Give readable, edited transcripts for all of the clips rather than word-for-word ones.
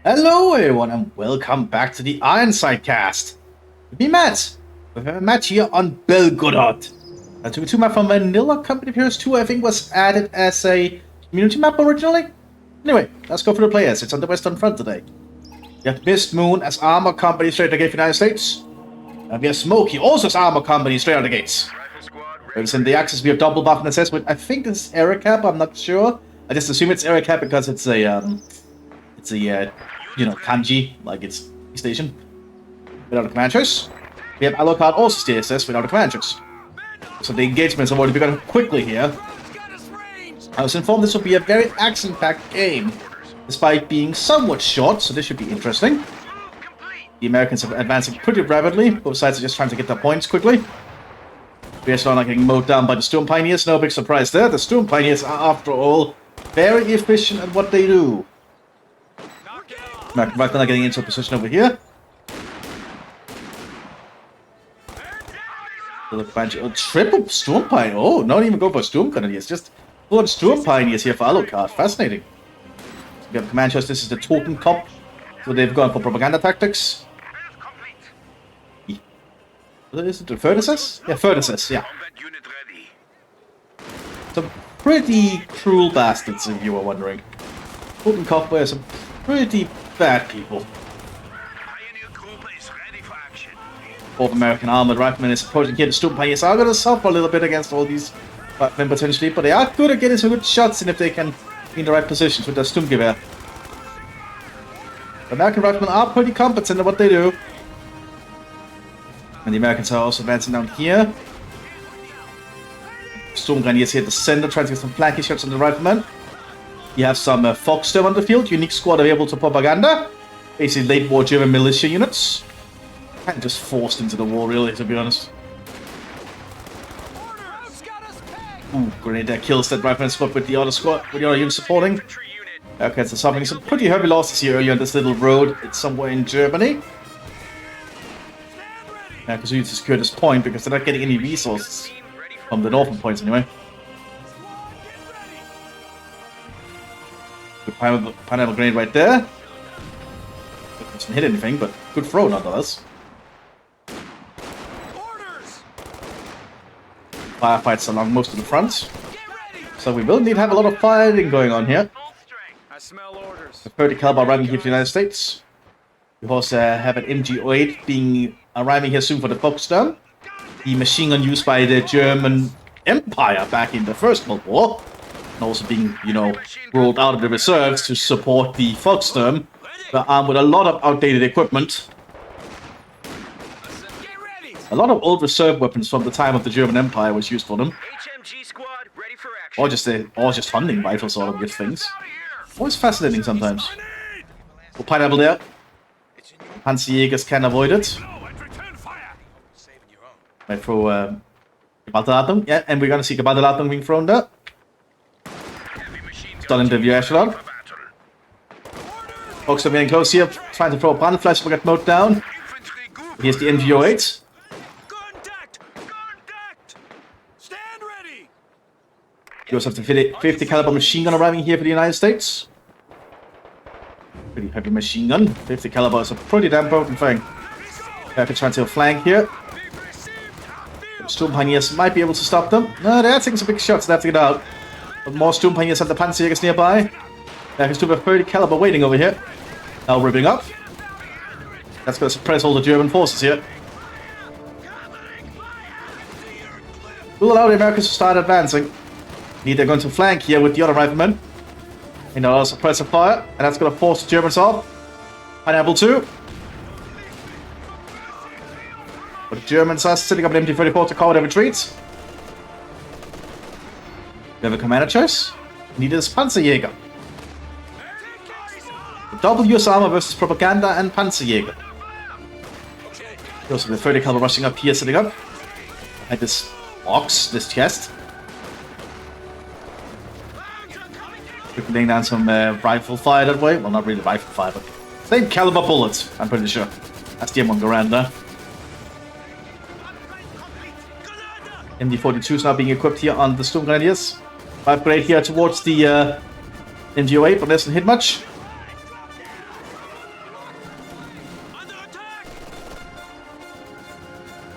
Hello everyone and welcome back to the Ironside cast. With me Matt. We have a match here on Belgorod. A 2v2 map from Vanilla Company Heroes 2 I think was added as a community map originally. Anyway, let's go through the players. It's on the Western Front today. We have Mist Moon as Armor Company straight out the gate for the United States. And we have Smokey also as Armor Company straight out the gates. Whereas in the Axis we have Double Buff and Assess with I think this is Ericap, I'm not sure. I just assume it's Ericap because it's a kanji, like it's station. Without a command choice. We have Alucard also CSS without a command choice. So the engagements have already begun quickly here. I was informed this will be a very action-packed game, despite being somewhat short, so this should be interesting. The Americans are advancing pretty rapidly, both sides are just trying to get their points quickly. We are not getting mowed down by the Storm Pioneers, no big surprise there. The Storm Pioneers are, after all, very efficient at what they do. Right now getting into a position over here. Triple Storm Pioneer. Oh, not even go for Storm Pioneers. Just full Storm Pioneers here for Alucard. Fascinating. So we have command choice. This is the Totem Cop. So they've gone for propaganda tactics. What is it? The Furnaces? Yeah, Furnaces, yeah. Some pretty cruel bastards, if you were wondering. Totem Cop were some pretty bad people. Fourth American Armored Riflemen is approaching here. The Storm Pioneers are going to suffer a little bit against all these riflemen potentially, but they are good at getting some good shots in if they can be in the right positions with their Sturmgewehr. The American Riflemen are pretty competent at what they do. And the Americans are also advancing down here. Storm Grenadiers here at the center, trying to get some flanking shots on the Riflemen. You have some Foxsturm on the field, unique squad available to propaganda. Basically late war German militia units. Kind of just forced into the war, really, to be honest. Ooh, Grenadier kills that Rifleman squad with the other squad, with the other unit supporting. Okay, so suffering some pretty heavy losses here earlier on this little road. It's somewhere in Germany. Yeah, because we need to secure this point because they're not getting any resources from the northern points anyway. Good pineapple grenade right there. Doesn't hit anything, but good throw nonetheless. Firefights along most of the front. So we will need to have a lot of fighting going on here. The 30 caliber arriving here for the United States. We also have an MG08 arriving here soon for the Foxsturm. The machine gun used by the German Empire back in the First World War. And also being, rolled out of the reserves to support the Foxsturm. They're armed with a lot of outdated equipment. A lot of old reserve weapons from the time of the German Empire was used for them. Or just hunting rifles sort of good things. Always fascinating sometimes. Oh, pineapple there. Panzerjägers can avoid it. Might throw Gewaltladung. Yeah, and we're gonna see Gewaltladung being thrown there. Stunning the view echelon. Folks are getting close here, trying to throw a Brandfleisch will get mowed down. Here's the MG08. You also have the 50 caliber machine gun arriving here for the United States. Pretty heavy machine gun. 50 caliber is a pretty damn potent thing. They're trying to flank here. Storm Pioneers might be able to stop them. No, they're taking some big shots, they have to get out. But more Storm Pioneers have the Panzerjägers nearby. There's still a 30 caliber waiting over here. Now ripping up. That's going to suppress all the German forces here. We'll allow the Americans to start advancing. They're going to flank here with the other riflemen. And they'll also suppress the fire. And that's going to force the Germans off. Pineapple 2. But the Germans are setting up an MT-34 to cover their retreats. We have a commander choice. Needed is Panzerjäger. Double US armor versus propaganda and Panzerjäger. Also the 30 caliber rushing up here, setting up. At this box, this chest. Quickly laying down some rifle fire that way. Well, not really rifle fire, but same caliber bullets, I'm pretty sure. That's the M1 Garanda. MD-42 is now being equipped here on the Storm Grenadiers. 5 grenade here towards the MG08, but doesn't hit much.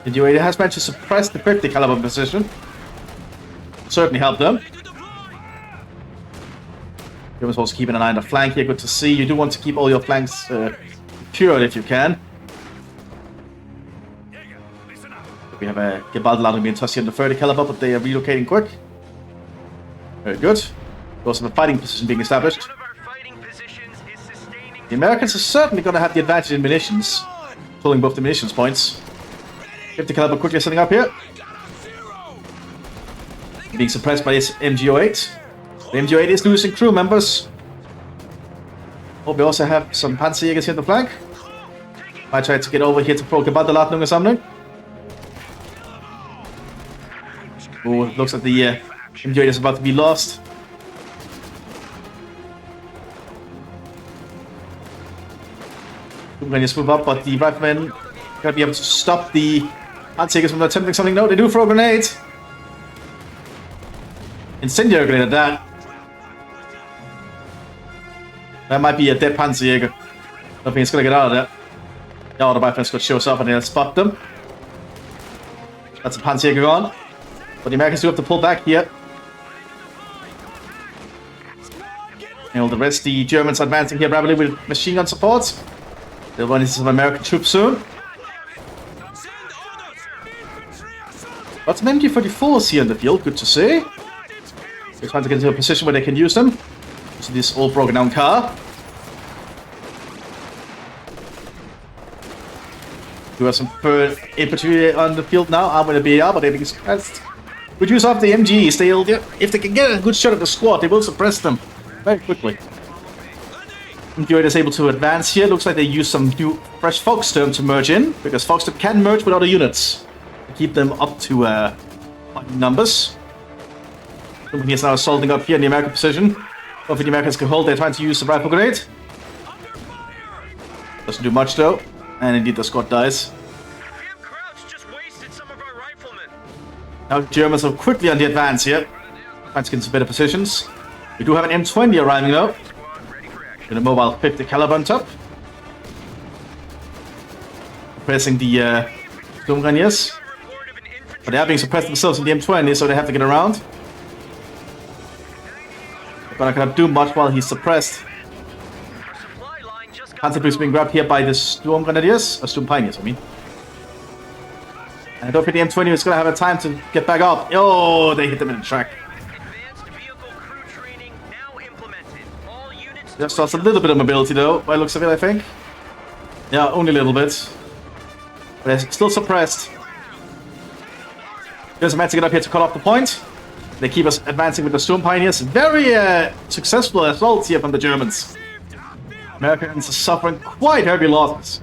The UAE has managed to suppress the 50 caliber position. Certainly helped them. Germans also keeping an eye on the flank here. Good to see. You do want to keep all your flanks secured if you can. We have a Gewaltladung being tossed here in the 30 caliber, but they are relocating quick. Very good. Also, the fighting position being established. The Americans are certainly going to have the advantage in munitions, pulling both the munitions points. 50 caliber quickly setting up here. Being suppressed by this MG08. The MG08 is losing crew members. Oh, we also have some Panzerjägers here on the flank. Might try to get over here to pro Gewaltladung or something. Oh, it looks like the MG08 is about to be lost. When you move up, but the riflemen gotta be able to stop the Panzerjägers from attempting something. No, they do throw a grenade. Incendiary grenade at that. That might be a dead Panzerjäger. I don't think it's gonna get out of there. No, the riflemen squad shows up and they'll spot them. That's a Panzerjäger gone. But the Americans do have to pull back here. And all the rest, the Germans advancing here rapidly with machine gun support. They'll run into some American troops soon. Got some MG-44s here in the field, good to see. They're trying to get into a position where they can use them. So this old broken down car. We have some third infantry on the field now. I'm going to be out, but they're being suppressed. Good use of the MGs. They'll, if they can get a good shot at the squad, they will suppress them very quickly. MG08 is able to advance here. Looks like they use some new fresh Fogsturm to merge in, because Fogsturm can merge with other units to keep them up to numbers. Somebody is now assaulting up here in the American position. Hopefully the Americans can hold. They're trying to use the rifle grenade. Doesn't do much though, and indeed the squad dies. Now Germans are quickly on the advance here, trying to get into better positions. We do have an M20 arriving though. In a mobile 50 caliber on top. Pressing the Sturmgrenadiers. But they are being suppressed themselves in the M20, so they have to get around. But I cannot do much while he's suppressed. Panzer is being grabbed here by the Sturmgrenadiers, or Sturmpioneers, I mean. And I don't think the M20 is going to have a time to get back up. Oh, they hit them in the track. Just lost a little bit of mobility though, by the looks of it, I think. Yeah, only a little bit. But they're still suppressed. There's a man to get up here to cut off the point. They keep us advancing with the Sturmpioneers. Very successful assaults here from the Germans. Americans are suffering quite heavy losses.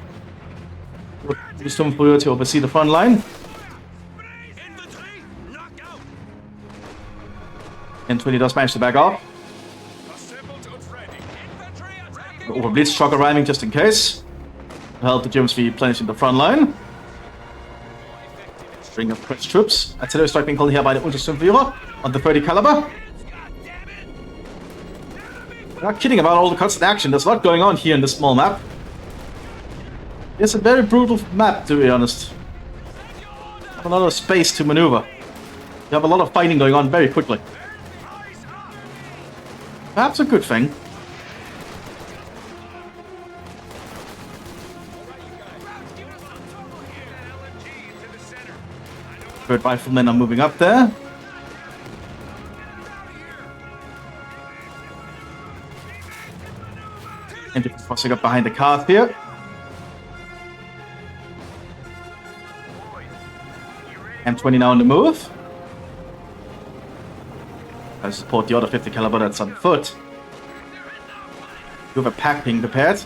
The Sturmfeuer to oversee the front line. M20 does manage to back off. Over Blitz truck arriving just in case. To help the Germans replenishing the front line. Bring up French troops. Artillery strike being called here by the Untersturmführer on the 30 caliber. We're not kidding about all the constant action. There's a lot going on here in this small map. It's a very brutal map, to be honest. Not a lot of space to maneuver. You have a lot of fighting going on very quickly. Perhaps a good thing. Third riflemen are moving up there. And they're crossing up behind the cars here. M20 now on the move. I support the other 50 caliber that's on foot. You have a pack being prepared.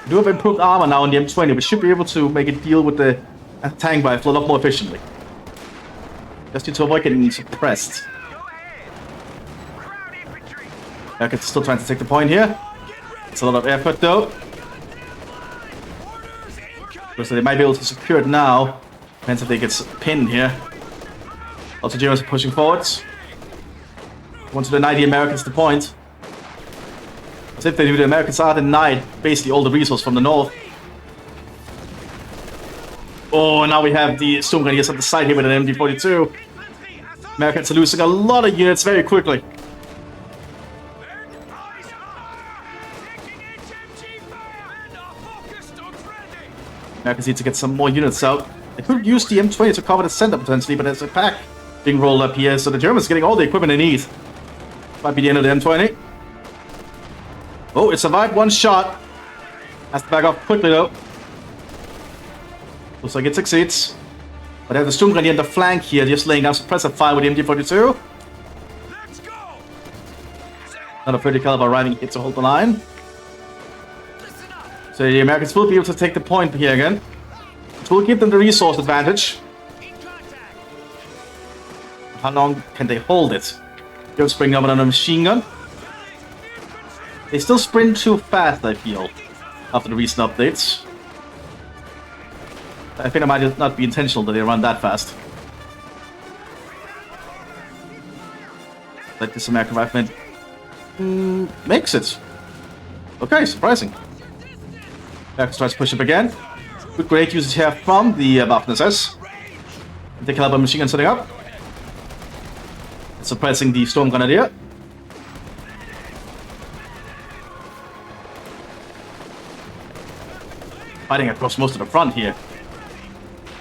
You do have improved armor now on the M20. We should be able to make it deal with the tank rifle a lot more efficiently. Just need to avoid getting suppressed. Americans still trying to take the point here. It's a lot of effort though. So they might be able to secure it now. Depends if they get pinned here. Also Germans are pushing forwards. Want to deny the Americans the point. As if they do, the Americans are denied basically all the resources from the north. Oh, now we have the Storm Grenadiers on the side here with an MD-42. Americans are losing a lot of units very quickly. Americans need to get some more units out. They could use the M20 to cover the center potentially, but there's a pack being rolled up here, so the Germans are getting all the equipment they need. Might be the end of the M20. Oh, it survived one shot. Has to back off quickly though. Looks like it succeeds. But they have the Sturm Grenadier in the flank here, just laying down suppressive fire with the MG42. Another 30 caliber arriving here to hold the line. So the Americans will be able to take the point here again. It will give them the resource advantage. How long can they hold it? They'll spring up another machine gun. They still sprint too fast, I feel, after the recent updates. I think it might not be intentional that they run that fast. Like this American rifleman makes it. Okay, surprising. Americans tries to push up again. Good great usage here from the Mthis. The caliber machine gun setting up. Suppressing the Storm Grenadier. Fighting across most of the front here.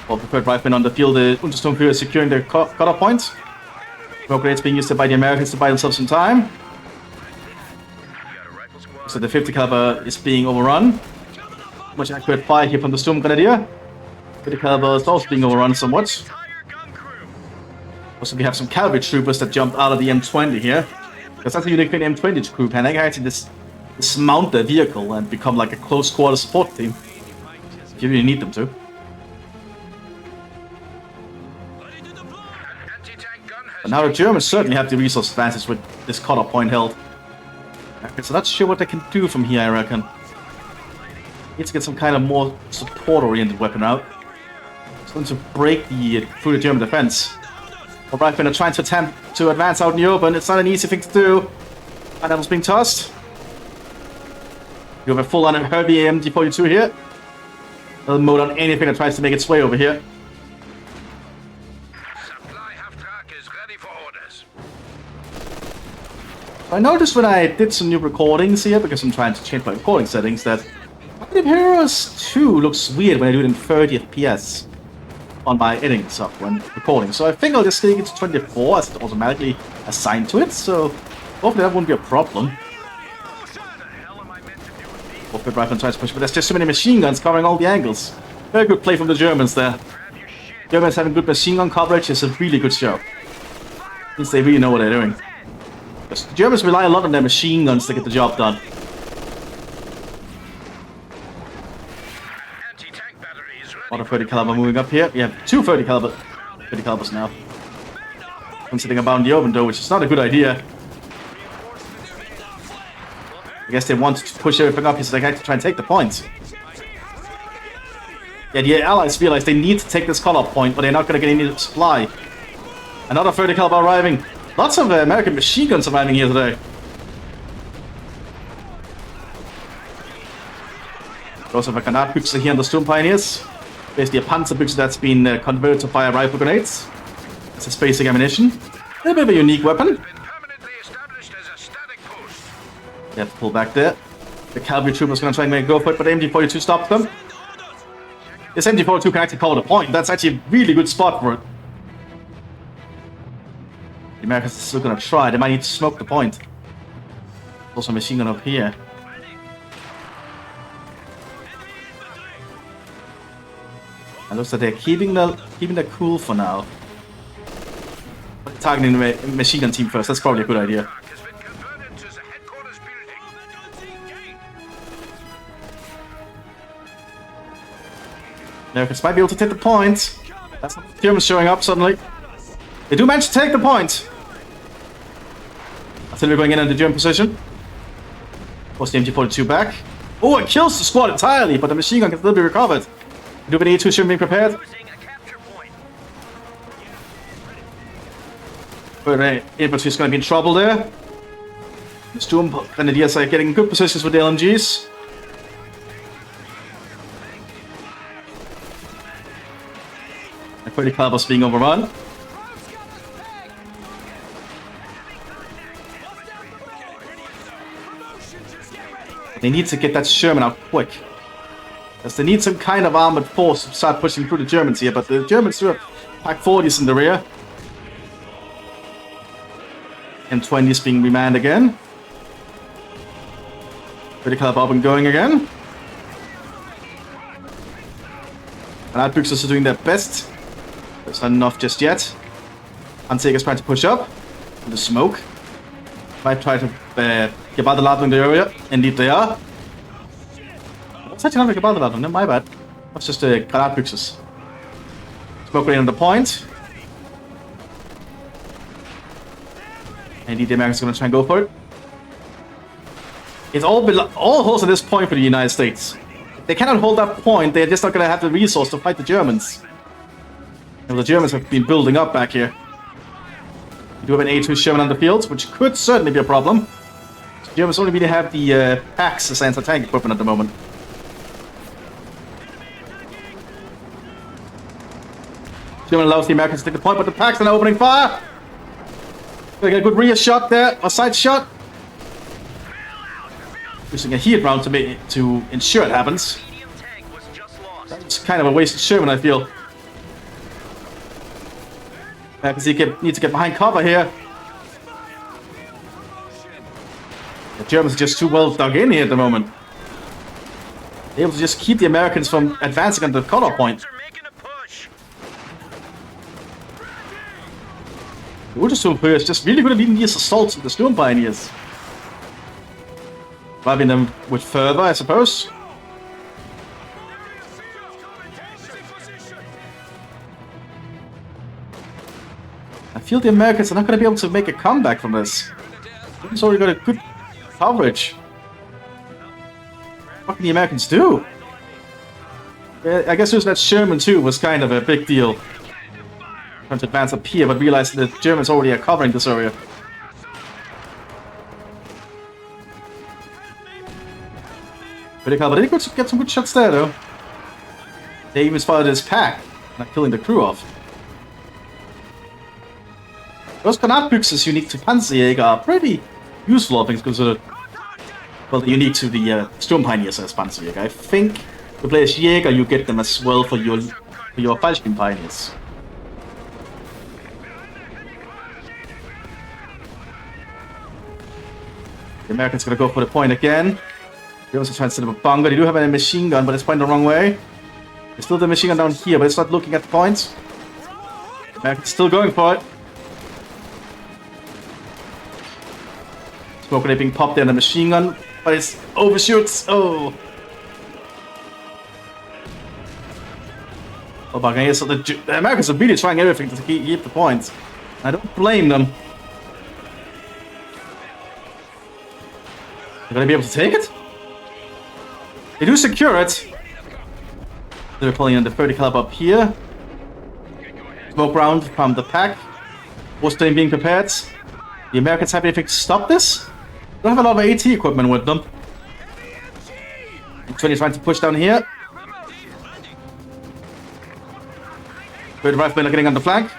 All preferred riflemen on the field, the Untersturmführer securing their cutoff points. Smoke grenades being used by the Americans to buy themselves some time. So the 50 caliber is being overrun. Much accurate fire here from the Storm Grenadier. 50 caliber is also being overrun somewhat. Also, we have some cavalry troopers that jumped out of the M20 here. Because that's a unique thing, M20 group, and they can actually dismount their vehicle and become like a close quarter support team. If you really need them to. But now the Germans certainly have the resource advantage with this cutoff point held. Okay, so not sure what they can do from here, I reckon. Need to get some kind of more support-oriented weapon out. It's going to break through the German defense. The riflemen are trying to attempt to advance out in the open. It's not an easy thing to do. Pineapples being tossed. You have a full-on heavy MG42 here. Doesn't mode on anything that tries to make its way over here. I noticed when I did some new recordings here, because I'm trying to change my recording settings, that Heroes 2 looks weird when I do it in 30 FPS on my editing stuff when recording. So I think I'll just take it to 24 as it's automatically assigned to it, so hopefully that won't be a problem. Hopefully Rifleman tries to push, but there's just so many machine guns covering all the angles. Very good play from the Germans there. Germans having good machine gun coverage is a really good show. Means they really know what they're doing. The Germans rely a lot on their machine guns to get the job done. One 30 caliber moving up here. We have two 30 calibers now. One sitting about in the open door, which is not a good idea. I guess they want to push everything up here so they can try and take the points. Yeah, the Allies realize they need to take this call-up point, but they're not going to get any supply. Another 30 caliber arriving. Lots of American machine guns arriving here today. We also have a Granatbüchse here on the Sturm Pioneers. Basically a Panzerbüchse that's been converted to fire rifle grenades. It's a basic ammunition. A little bit of a unique weapon. They have to pull back there. The cavalry trooper's going to try and make a go for it, but the MG42 stops them. This MG42 can actually cover the point. That's actually a really good spot for it. The Americans are still going to try. They might need to smoke the point. Also a machine gun up here. It looks like they're keeping the cool for now. Targeting the machine gun team first. That's probably a good idea. Americans might be able to take the point. That's not the Germans showing up suddenly. They do manage to take the point. Artillery going in the German position. Force the MG42 back. Oh, it kills the squad entirely, but the machine gun can still be recovered. Do we need to should be prepared? But infantry is going to be in trouble there. The Sturm Grenadiers are getting good positions with the LMGs. 30 calibers being overrun. They need to get that Sherman out quick. Because they need some kind of armored force to start pushing through the Germans here, but the Germans do have Pack 40s in the rear. M20 being remanned again. Critical up and going again. And Outboxers are doing their best. That's not enough just yet. Ansega's trying to push up in the smoke. Might try to get by the ladder in the area. Indeed they are. That's actually not about the ladder, my bad. That's just a Outboxers. Smoke right on the point. Indeed the Americans are going to try and go for it. It's all holds at this point for the United States. If they cannot hold that point, they're just not going to have the resource to fight the Germans. And the Germans have been building up back here. We do have an A2 Sherman on the field, which could certainly be a problem. The Germans only really have the PAX as anti-tank equipment at the moment. German allows the Americans to take the point, but the PAX are now opening fire! Gonna get a good rear shot there, a side shot. Using a heat round to ensure it happens. It's kind of a wasted Sherman, I feel. Because he needs to get behind cover here. The Germans are just too well dug in here at the moment. They're able to just keep the Americans from advancing on the cutoff point. The Ultrastorm is just really good at leading these assaults with the Storm Pioneers. Driving them with fervor, I suppose. I feel the Americans are not going to be able to make a comeback from this. It's already got a good coverage. What can the Americans do? Yeah, I guess that Sherman too was kind of a big deal. Trying to advance up here, but realizing that the Germans already are covering this area. Critical, but they could get some good shots there though. They even spotted his pack, not killing the crew off. Those Granatbüchse unique to Panzerjäger are pretty useful, I think, because of well, they're unique to the Storm Pioneers as Panzerjäger. I think to play as Jäger, you get them as well for your Fallschirm Pioneers. The Americans gonna go for the point again. They also try to set up a bunker. They do have a machine gun, but it's pointing the wrong way. There's still the machine gun down here, but it's not looking at the points. The Americans still going for it. Smoke grenade being popped there in the machine gun, but it overshoots. Oh. Oh, but okay, so the Americans are really trying everything to keep the points. I don't blame them. They're gonna be able to take it? They do secure it. They're pulling in the 30 caliber up here. Smoke round from the pack. Warstein being prepared. The Americans have anything to stop this? They don't have a lot of AT equipment with them. 20 trying to push down here. Third riflemen are getting on the flank.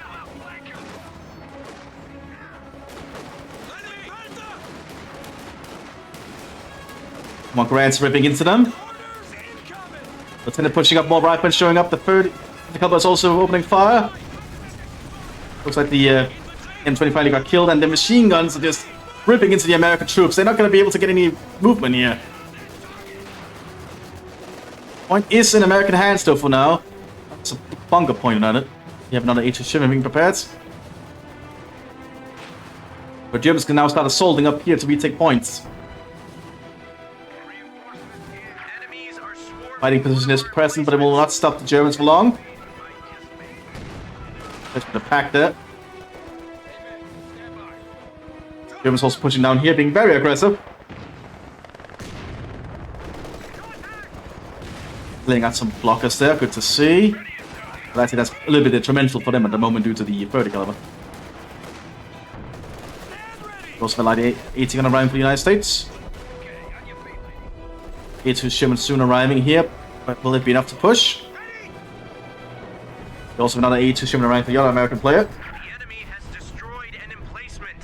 More grants ripping into them. Lieutenant pushing up, more riflemen showing up. The third caliber is also opening fire. Looks like the M20 finally got killed, and the machine guns are just ripping into the American troops. They're not going to be able to get any movement here. Point is in American hands though for now. That's a bunker pointed at it. You have another H2 Sherman being prepared. But Germans can now start assaulting up here to retake points. Fighting position is present, but it will not stop the Germans for long. There's the pack there. Germans also pushing down here, being very aggressive. Laying out some blockers there, good to see. But actually that's a little bit detrimental for them at the moment due to the 30 caliber. Also light 80 on arriving for the United States. A2 Sherman soon arriving here, but will it be enough to push? Also another A2 shipment around for the other American player. The enemy has destroyed an emplacement.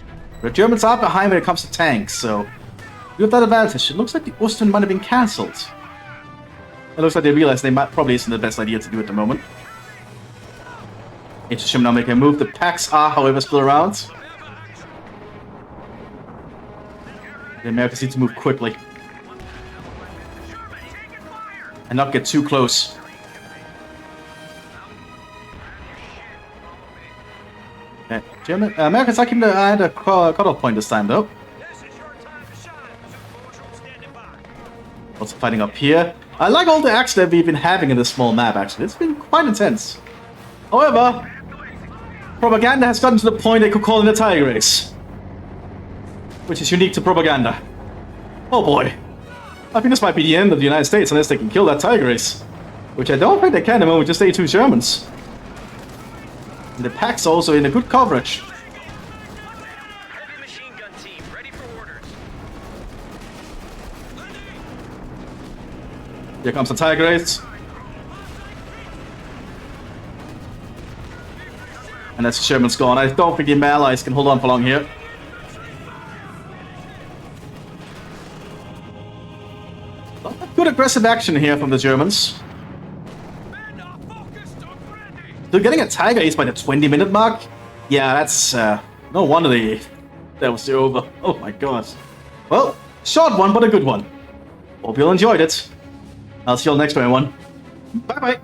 The Germans are behind when it comes to tanks, so we have that advantage. It looks like the Ostern might have been cancelled. It looks like they realize they might probably isn't the best idea to do at the moment. A2 shipment now making a move. The packs are, however, still around. The Americans need to move quickly and not get too close. Okay. Americans are keeping at a cutoff point this time, though. Also fighting up here. I like all the action that we've been having in this small map, actually. It's been quite intense. However, propaganda has gotten to the point they could call it a tiger race. Which is unique to propaganda. Oh boy. I think this might be the end of the United States unless they can kill that tiger race. Which I don't think they can at the moment with just A2 Germans. And the pack's also in a good coverage. Heavy machine gun team, ready for orders. Here comes the tiger race. And that's the Sherman's gone. I don't think the allies can hold on for long here. Good aggressive action here from the Germans. They're getting a tiger ace by the 20-minute mark. Yeah, that's no wonder that was over. Oh my god. Well, short one, but a good one. Hope you all enjoyed it. I'll see you all next time, everyone. Bye bye.